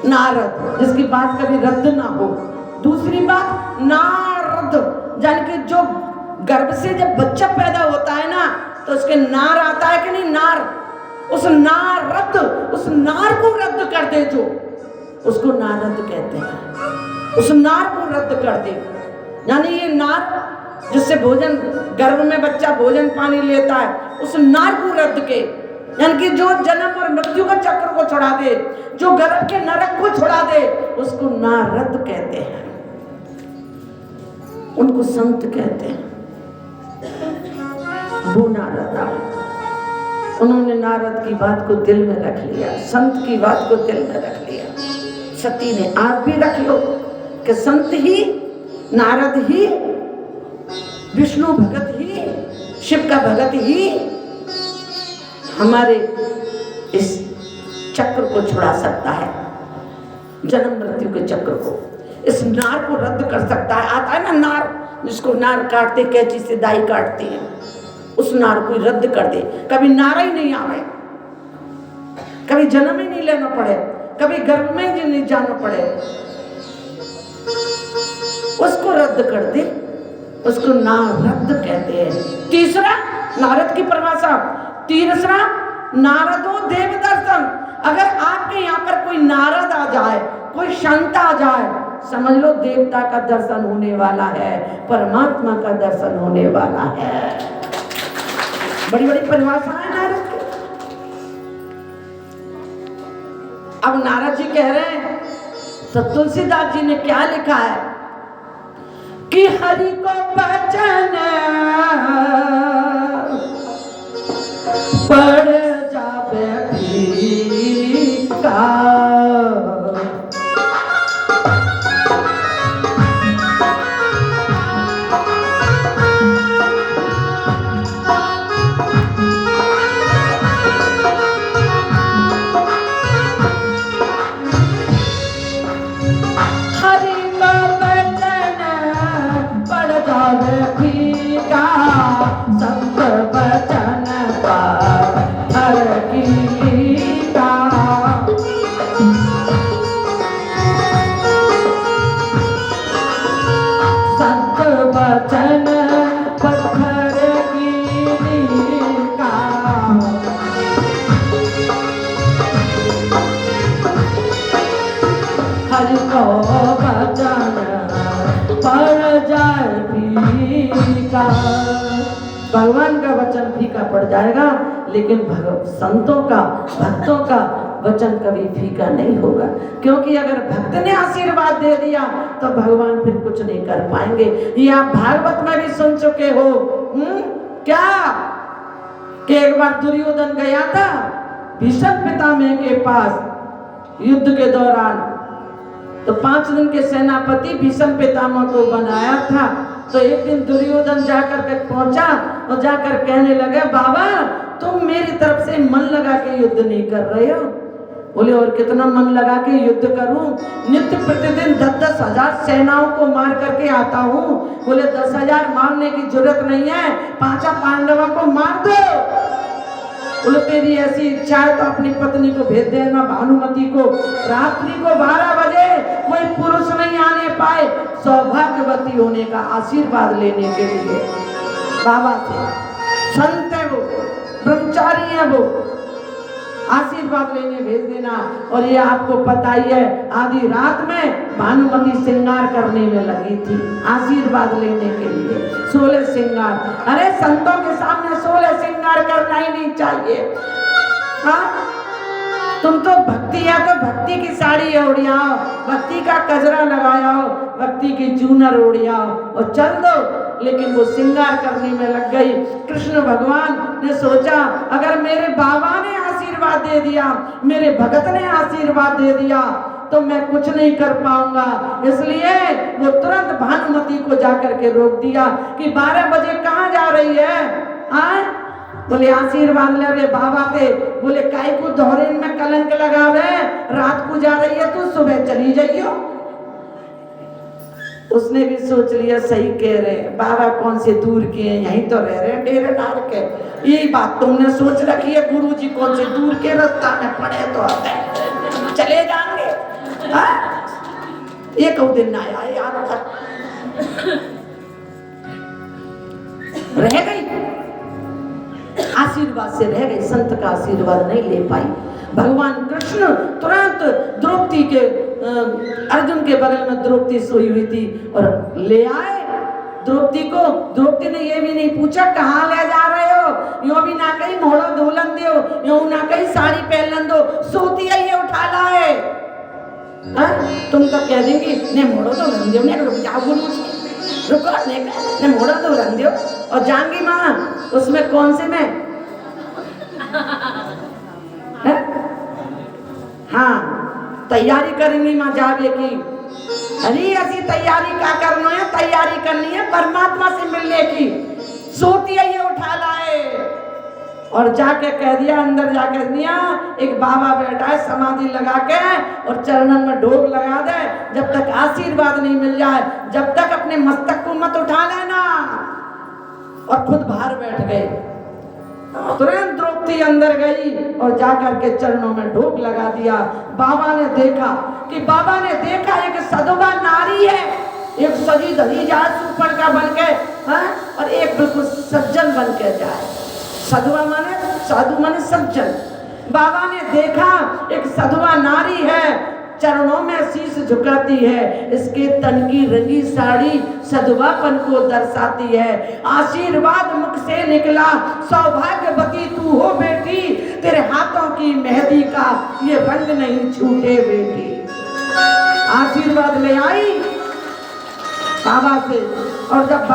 नारद, जिसकी बात कभी रद्द ना हो। दूसरी बात नारद, यानी कि जो गर्भ से जब बच्चा पैदा होता है ना तो उसके नार आता है कि नहीं, नार, उस नारद, उस नार को रद्द कर दे जो, उसको नारद कहते हैं। उस नार को रद्द कर दे, यानी ये नार जिससे भोजन, गर्भ में बच्चा भोजन पानी लेता है, उस नार को रद्द के, यानी कि जो जन्म और मृत्यु का चक्र को छुड़ा दे, जो गर्भ के नरक को छुड़ा दे, उसको नारद कहते हैं। उनको संत कहते हैं। वो नारद आए, उन्होंने नारद की बात को दिल में रख लिया, संत की बात को दिल में रख लिया। सती ने आप भी रख लो कि संत ही, नारद ही, विष्णु भगत ही, शिव का भगत ही हमारे इस चक्र को छुड़ा सकता है, जन्म मृत्यु के चक्र को, इस नार को रद्द कर सकता है। आता है ना नार, जिसको नार काटते कैंची से दाई काटती है, उस नार को रद्द कर दे, कभी नारा ही नहीं आवे, कभी जन्म ही नहीं लेना पड़े, कभी गर्भ में ही नहीं जाना पड़े, उसको रद्द कर दे, उसको नारद कहते हैं। तीसरा नारद की परिभाषा, तीसरा नारदो देव दर्शन। अगर आपके यहाँ पर कोई नारद आ जाए, कोई संत आ जाए, समझ लो देवता का दर्शन होने वाला है, परमात्मा का दर्शन होने वाला है। बड़ी बड़ी परिभाषा है नारद की। अब नारद जी कह रहे हैं, तो तुलसीदास जी ने क्या लिखा है कि हरि को बचन पड़ जावे फीका, भगवान का वचन फीका पड़ जाएगा, लेकिन संतों का, भक्तों का वचन कभी फीका नहीं होगा, क्योंकि अगर भक्त ने आशीर्वाद दे दिया तो भगवान फिर कुछ नहीं कर पाएंगे। ये आप भागवत में भी सुन चुके हो। क्या कि एक बार दुर्योधन गया था भीष्म पितामह के पास युद्ध के दौरान, तो 5 दिन के सेनापति भीष्म पितामह को बनाया था। तो एक दिन दुर्योधन जाकर के पहुंचा और जाकर कहने लगा, बाबा तुम मेरी तरफ से मन लगा के युद्ध नहीं कर रहे हो। बोले और कितना मन लगा के युद्ध करूं, नित्य प्रतिदिन 10-10 हजार सेनाओं को मार करके आता हूं। बोले 10,000 मारने की जरूरत नहीं है, 5 पांडवों को मार दो। बोले तेरी ऐसी इच्छा है तो अपनी पत्नी को भेज देना, भानुमति को। रात्रि को 12 बजे कोई पुरुष नहीं आने पाए सौभाग्यवती होने का आशीर्वाद लेने के लिए बाबा से। संत है वो, ब्रह्मचारी है वो, आशीर्वाद लेने भेज देना। और ये आपको पता ही है, आधी रात में भानुमति श्रृंगार करने में लगी थी आशीर्वाद लेने के लिए, 16 श्रृंगार। अरे संतों के सामने 16 श्रृंगार करना ही नहीं चाहिए। हाँ, तुम तो भक्ति है तो भक्ति की साड़ी ओढ़ियाओ, भक्ति का कजरा लगाओ, भक्ति की चूनर ओढ़ियाओ और चल दो। लेकिन वो श्रृंगार करने में लग गई। कृष्ण भगवान ने सोचा अगर मेरे बाबा ने आशीर्वाद दे दिया, मेरे भगत ने आशीर्वाद दे दिया तो मैं कुछ नहीं कर पाऊंगा। इसलिए वो तुरंत भानुमति को जाकर के रोक दिया कि 12 बजे कहाँ जा रही है? आए? बोले आशीर्वाद ले रे बाबा के। बोले काय को दोहरेन में कलंक लगावे, रात को जा रही है तो सुबह चली जाइयो। उसने भी सोच लिया सही कह रहे बाबा, कौन से दूर के हैं, यहीं तो रह रहे हैं डेरे डाल के। यही बात तुमने सोच रखी है गुरुजी कौन से दूर के रास्ता में पड़े तो चले जाएंगे। एक और दिन ना आया यार, रह गई, आशीर्वाद से रह गई, संत का आशीर्वाद नहीं ले पाई। भगवान कृष्ण तुरंत द्रौपदी के अर्जुन के बगल में द्रौपदी सोई हुई थी और ले आए द्रौपदी को। द्रौपदी ने ये भी नहीं पूछा कहाँ ले जा रहे हो, यो भी ना कहीं मोड़ो धोलन दो, यो ना कहीं साड़ी पहन दो, सोती है ये उठा लाए। तुम तो कह देंगी ने मोड़ो तो रन दो, ने रुक जाओ गुरु रुको, ने मोड़ो तो रन दो। और जानगी माँ उसमें कौन से में हाँ तैयारी करेंगी माँ जावे की, अरे ऐसी तैयारी क्या करना है, तैयारी करनी है परमात्मा से मिलने की। सोती है ये उठा लाए और जाके कह दिया, अंदर जाके दिया एक बाबा बैठा है समाधि लगा के और चरणन में ढोक लगा दे, जब तक आशीर्वाद नहीं मिल जाए, जब तक अपने मस्तक को मत उठा लेना। और खुद बाहर बैठ गए। तुरंत द्रौपदी अंदर गई और जाकर के चरणों में ढोक लगा दिया। बाबा ने देखा एक सधवा नारी है, एक सजी धरी जाए सुपड़ का बन के और एक बिल्कुल सज्जन बन के जाए। सधवा माने साधु माने सज्जन। बाबा ने देखा एक सधवा नारी है, चरणों में शीश झुकाती है, इसके तन की रंगी साड़ी सधवापन को दर्शाती है। आशीर्वाद मुख से निकला, सौभाग्यवती तू हो बेटी, तेरे हाथों की मेहंदी का ये रंग नहीं छूटे बेटी। आशीर्वाद ले आई बाबा से और जब